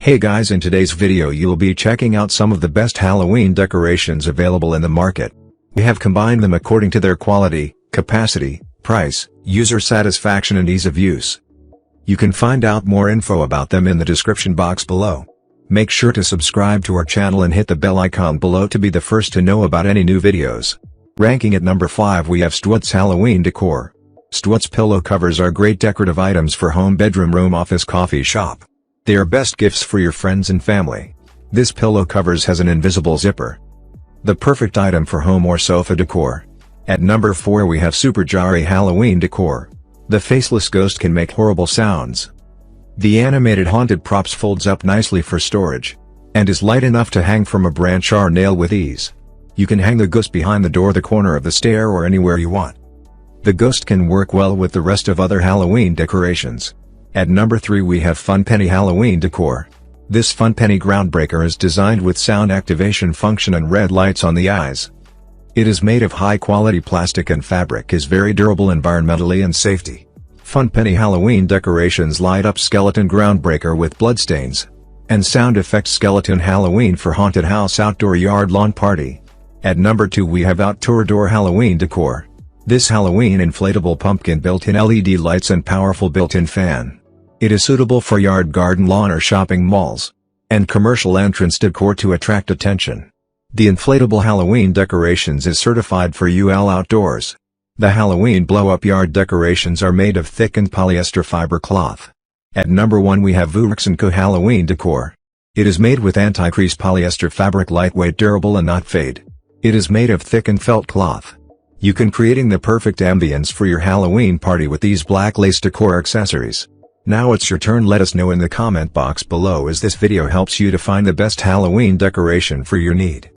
Hey guys, in today's video you'll be checking out some of the best Halloween decorations available in the market. We have combined them according to their quality, capacity, price, user satisfaction and ease of use. You can find out more info about them in the description box below. Make sure to subscribe to our channel and hit the bell icon below to be the first to know about any new videos. Ranking at number 5 we have Stuarts Halloween Decor. Stuarts pillow covers are great decorative items for home, bedroom, room, office, coffee shop. They are best gifts for your friends and family. This pillow covers has an invisible zipper. The perfect item for home or sofa decor. At number 4 we have Superjarry Halloween Decor. The faceless ghost can make horrible sounds. The animated haunted props folds up nicely for storage, and is light enough to hang from a branch or nail with ease. You can hang the ghost behind the door, the corner of the stair, or anywhere you want. The ghost can work well with the rest of other Halloween decorations. At number 3 we have Fun Penny Halloween Decor. This Fun Penny groundbreaker is designed with sound activation function and red lights on the eyes. It is made of high-quality plastic and fabric is very durable environmentally and safety. Fun Penny Halloween decorations light up skeleton groundbreaker with bloodstains. And sound effect skeleton Halloween for haunted house, outdoor, yard, lawn party. At number 2 we have Outdoor Door Halloween Decor. This Halloween inflatable pumpkin built-in LED lights and powerful built-in fan. It is suitable for yard, garden, lawn or shopping malls. And commercial entrance decor to attract attention. The inflatable Halloween decorations is certified for UL Outdoors. The Halloween blow-up yard decorations are made of thickened polyester fiber cloth. At number 1 we have Urex & Co Halloween Decor. It is made with anti-crease polyester fabric, lightweight, durable and not fade. It is made of thickened felt cloth. You can creating the perfect ambience for your Halloween party with these black lace decor accessories. Now it's your turn. Let us know in the comment box below as this video helps you to find the best Halloween decoration for your need.